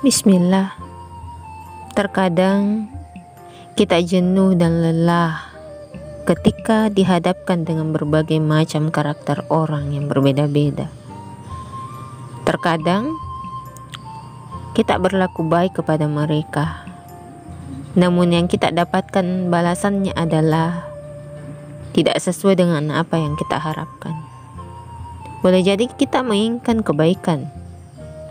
Bismillah. Terkadang kita jenuh dan lelah ketika dihadapkan dengan berbagai macam karakter orang yang berbeda-beda. Terkadang kita berlaku baik kepada mereka, namun yang kita dapatkan balasannya adalah tidak sesuai dengan apa yang kita harapkan. Boleh jadi kita menginginkan kebaikan,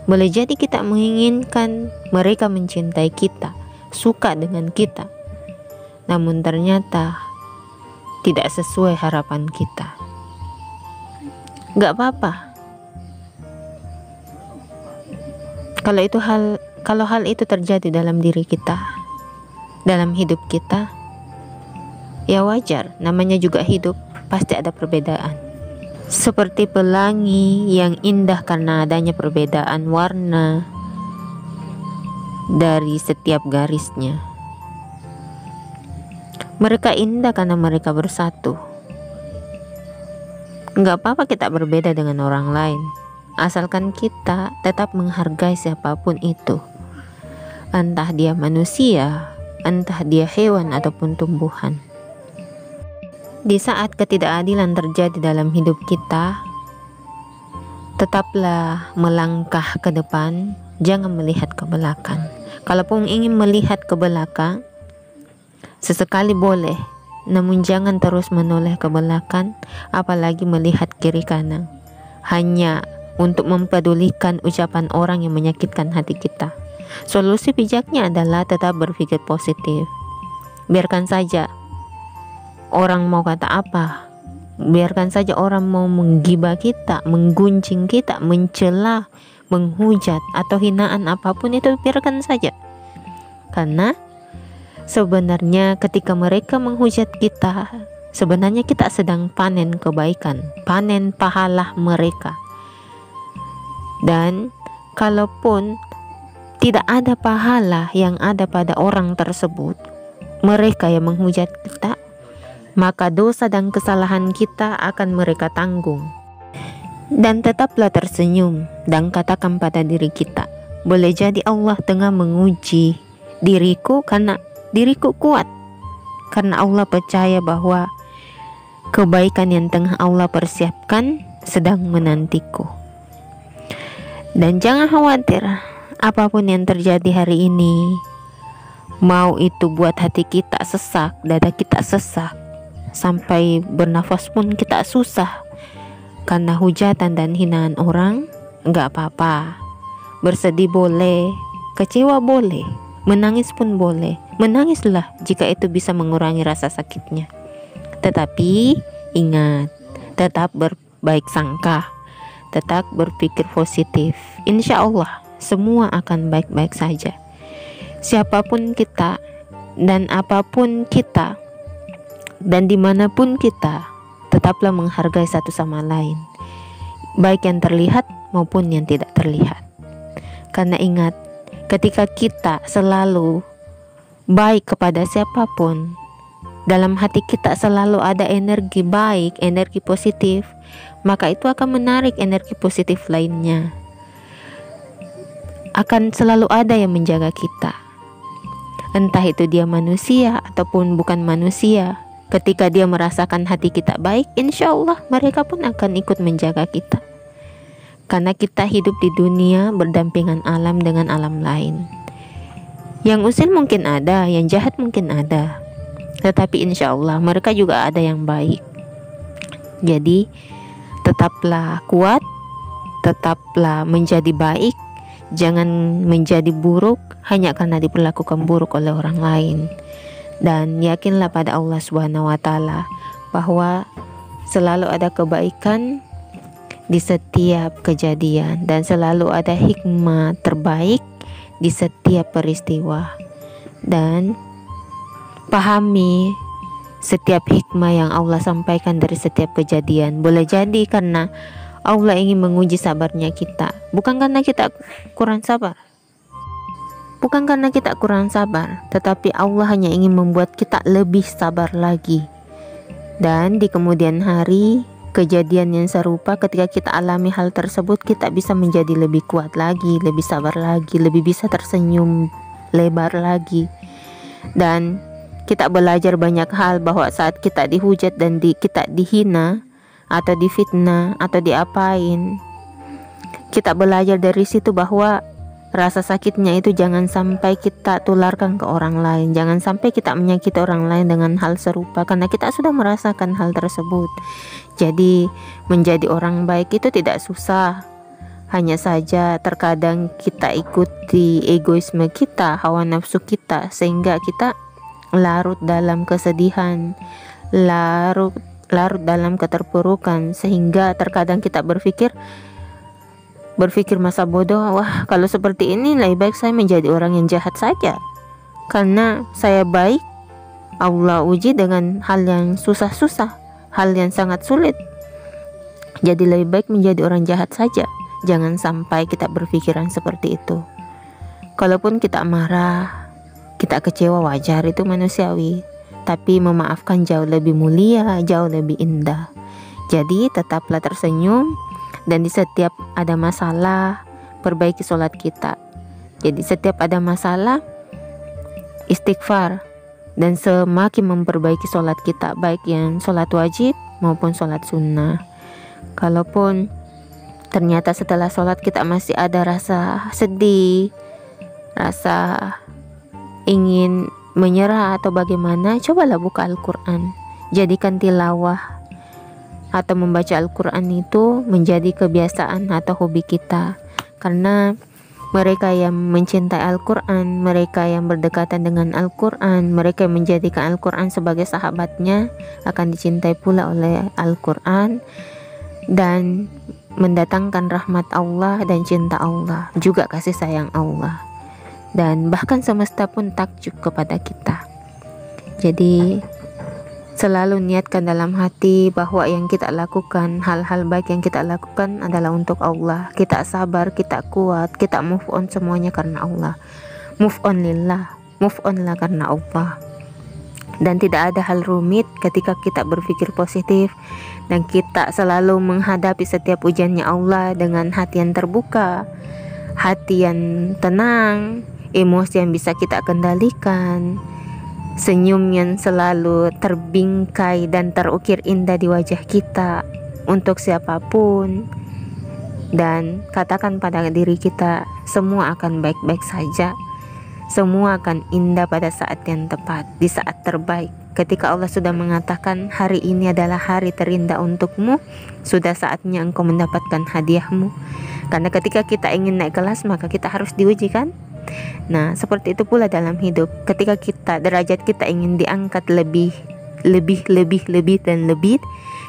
boleh jadi kita menginginkan mereka mencintai kita, suka dengan kita, namun ternyata tidak sesuai harapan kita. Gak apa-apa kalau hal itu terjadi dalam diri kita, dalam hidup kita. Ya wajar, namanya juga hidup, pasti ada perbedaan. Seperti pelangi yang indah karena adanya perbedaan warna dari setiap garisnya. Mereka indah karena mereka bersatu. Gak apa-apa kita berbeda dengan orang lain, asalkan kita tetap menghargai siapapun itu. Entah dia manusia, entah dia hewan ataupun tumbuhan. Di saat ketidakadilan terjadi dalam hidup kita, tetaplah melangkah ke depan, jangan melihat ke belakang. Kalaupun ingin melihat ke belakang, sesekali boleh, namun jangan terus menoleh ke belakang, apalagi melihat kiri kanan, hanya untuk mempedulikan ucapan orang yang menyakitkan hati kita. Solusi bijaknya adalah tetap berpikir positif. Biarkan saja orang mau kata apa, biarkan saja orang mau menggibah kita, menggunjing kita, mencela, menghujat, atau hinaan apapun itu, biarkan saja. Karena sebenarnya ketika mereka menghujat kita, sebenarnya kita sedang panen kebaikan, panen pahala mereka. Dan kalaupun tidak ada pahala yang ada pada orang tersebut, mereka yang menghujat kita, maka dosa dan kesalahan kita akan mereka tanggung. Dan tetaplah tersenyum dan katakan pada diri kita, boleh jadi Allah tengah menguji diriku karena diriku kuat, karena Allah percaya bahwa kebaikan yang tengah Allah persiapkan sedang menantiku. Dan jangan khawatir apapun yang terjadi hari ini, mau itu buat hati kita sesak, dada kita sesak, sampai bernafas pun kita susah karena hujatan dan hinaan orang, gak apa-apa. Bersedih boleh, kecewa boleh, menangis pun boleh. Menangislah jika itu bisa mengurangi rasa sakitnya. Tetapi ingat, tetap berbaik sangka, tetap berpikir positif. Insya Allah semua akan baik-baik saja. Siapapun kita dan apapun kita dan dimanapun kita, tetaplah menghargai satu sama lain, baik yang terlihat maupun yang tidak terlihat. Karena ingat, ketika kita selalu baik kepada siapapun, dalam hati kita selalu ada energi baik, energi positif, maka itu akan menarik energi positif lainnya. Akan selalu ada yang menjaga kita, entah itu dia manusia ataupun bukan manusia. Ketika dia merasakan hati kita baik, insya Allah mereka pun akan ikut menjaga kita. Karena kita hidup di dunia berdampingan alam dengan alam lain. Yang usil mungkin ada, yang jahat mungkin ada, tetapi insya Allah mereka juga ada yang baik. Jadi tetaplah kuat, tetaplah menjadi baik, jangan menjadi buruk hanya karena diperlakukan buruk oleh orang lain. Dan yakinlah pada Allah Subhanahu wa Ta'ala bahwa selalu ada kebaikan di setiap kejadian dan selalu ada hikmah terbaik di setiap peristiwa. Dan pahami setiap hikmah yang Allah sampaikan dari setiap kejadian. Boleh jadi karena Allah ingin menguji sabarnya kita, bukan karena kita kurang sabar. Bukan karena kita kurang sabar, tetapi Allah hanya ingin membuat kita lebih sabar lagi. Dan di kemudian hari, kejadian yang serupa, ketika kita alami hal tersebut, kita bisa menjadi lebih kuat lagi, lebih sabar lagi, lebih bisa tersenyum lebar lagi. Dan kita belajar banyak hal, bahwa saat kita dihujat dan kita dihina atau difitnah atau diapain, kita belajar dari situ bahwa rasa sakitnya itu jangan sampai kita tularkan ke orang lain. Jangan sampai kita menyakiti orang lain dengan hal serupa, karena kita sudah merasakan hal tersebut. Jadi menjadi orang baik itu tidak susah. Hanya saja terkadang kita ikuti egoisme kita, hawa nafsu kita, sehingga kita larut dalam kesedihan, larut dalam keterpurukan, sehingga terkadang kita berpikir masa bodoh, wah kalau seperti ini lebih baik saya menjadi orang yang jahat saja, karena saya baik, Allah uji dengan hal yang susah-susah, hal yang sangat sulit, jadi lebih baik menjadi orang jahat saja. Jangan sampai kita berpikiran seperti itu. Kalaupun kita marah, kita kecewa, wajar, itu manusiawi, tapi memaafkan jauh lebih mulia, jauh lebih indah. Jadi tetaplah tersenyum, dan di setiap ada masalah, perbaiki sholat kita. Jadi setiap ada masalah, istighfar, dan semakin memperbaiki sholat kita, baik yang sholat wajib maupun sholat sunnah. Kalaupun ternyata setelah sholat kita masih ada rasa sedih, rasa ingin menyerah atau bagaimana, cobalah buka Al-Quran. Jadikan tilawah atau membaca Al-Quran itu menjadi kebiasaan atau hobi kita. Karena mereka yang mencintai Al-Quran, mereka yang berdekatan dengan Al-Quran, mereka yang menjadikan Al-Quran sebagai sahabatnya, akan dicintai pula oleh Al-Quran dan mendatangkan rahmat Allah dan cinta Allah, juga kasih sayang Allah, dan bahkan semesta pun takjub kepada kita. Jadi selalu niatkan dalam hati bahwa yang kita lakukan, hal-hal baik yang kita lakukan adalah untuk Allah. Kita sabar, kita kuat, kita move on semuanya karena Allah. Move on lillah, move on lah karena Allah. Dan tidak ada hal rumit ketika kita berpikir positif, dan kita selalu menghadapi setiap ujiannya Allah dengan hati yang terbuka, hati yang tenang, emosi yang bisa kita kendalikan, senyum yang selalu terbingkai dan terukir indah di wajah kita untuk siapapun. Dan katakan pada diri kita, semua akan baik-baik saja, semua akan indah pada saat yang tepat, di saat terbaik. Ketika Allah sudah mengatakan hari ini adalah hari terindah untukmu, sudah saatnya engkau mendapatkan hadiahmu. Karena ketika kita ingin naik kelas, maka kita harus diuji, kan? Nah, seperti itu pula dalam hidup. Ketika derajat kita ingin diangkat lebih,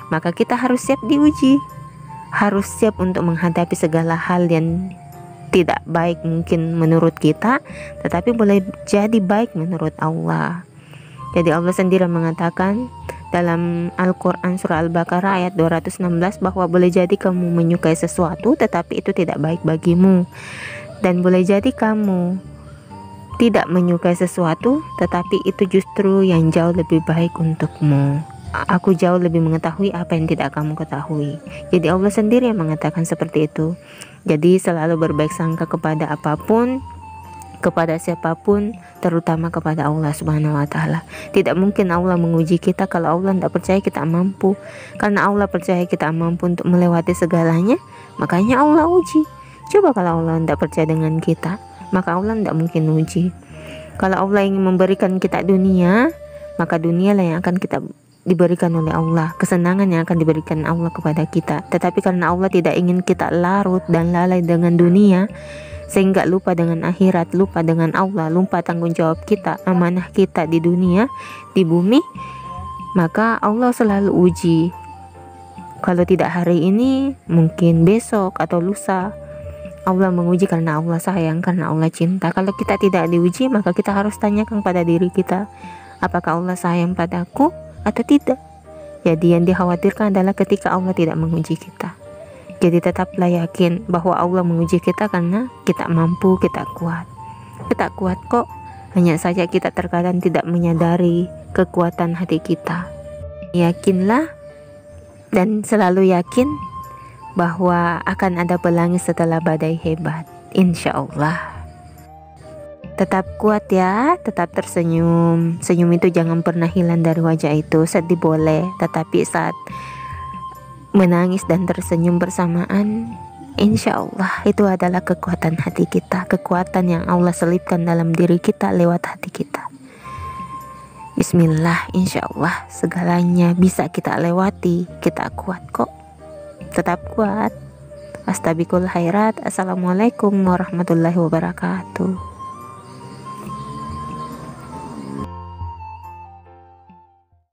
maka kita harus siap diuji. Harus siap untuk menghadapi segala hal yang tidak baik mungkin menurut kita, tetapi boleh jadi baik menurut Allah. Jadi Allah sendiri mengatakan dalam Al-Quran surah Al-Baqarah ayat 216 bahwa boleh jadi kamu menyukai sesuatu tetapi itu tidak baik bagimu, dan boleh jadi kamu tidak menyukai sesuatu tetapi itu justru yang jauh lebih baik untukmu. Aku jauh lebih mengetahui apa yang tidak kamu ketahui. Jadi Allah sendiri yang mengatakan seperti itu. Jadi selalu berbaik sangka kepada apapun, kepada siapapun, terutama kepada Allah Subhanahu wa Ta'ala. Tidak mungkin Allah menguji kita kalau Allah tidak percaya kita mampu. Karena Allah percaya kita mampu untuk melewati segalanya, makanya Allah uji. Coba kalau Allah tidak percaya dengan kita, maka Allah tidak mungkin uji. Kalau Allah ingin memberikan kita dunia, maka dunia lah yang akan kita diberikan oleh Allah, kesenangan yang akan diberikan Allah kepada kita. Tetapi karena Allah tidak ingin kita larut dan lalai dengan dunia, sehingga lupa dengan akhirat, lupa dengan Allah, lupa tanggung jawab kita, amanah kita di dunia, di bumi, maka Allah selalu uji. Kalau tidak hari ini, mungkin besok atau lusa. Allah menguji karena Allah sayang, karena Allah cinta. Kalau kita tidak diuji, maka kita harus tanyakan pada diri kita, apakah Allah sayang padaku atau tidak? Jadi yang dikhawatirkan adalah ketika Allah tidak menguji kita. Jadi tetaplah yakin bahwa Allah menguji kita karena kita mampu, kita kuat. Kita kuat kok, hanya saja kita terkadang tidak menyadari kekuatan hati kita. Yakinlah dan selalu yakin bahwa akan ada pelangi setelah badai hebat, insya Allah. Tetap kuat ya, tetap tersenyum. Senyum itu jangan pernah hilang dari wajah itu. Sedih boleh, tetapi saat menangis dan tersenyum bersamaan, insya Allah itu adalah kekuatan hati kita, kekuatan yang Allah selipkan dalam diri kita lewat hati kita. Bismillah, insya Allah segalanya bisa kita lewati. Kita kuat kok, tetap kuat. Astabiqul khairat. Assalamualaikum warahmatullahi wabarakatuh.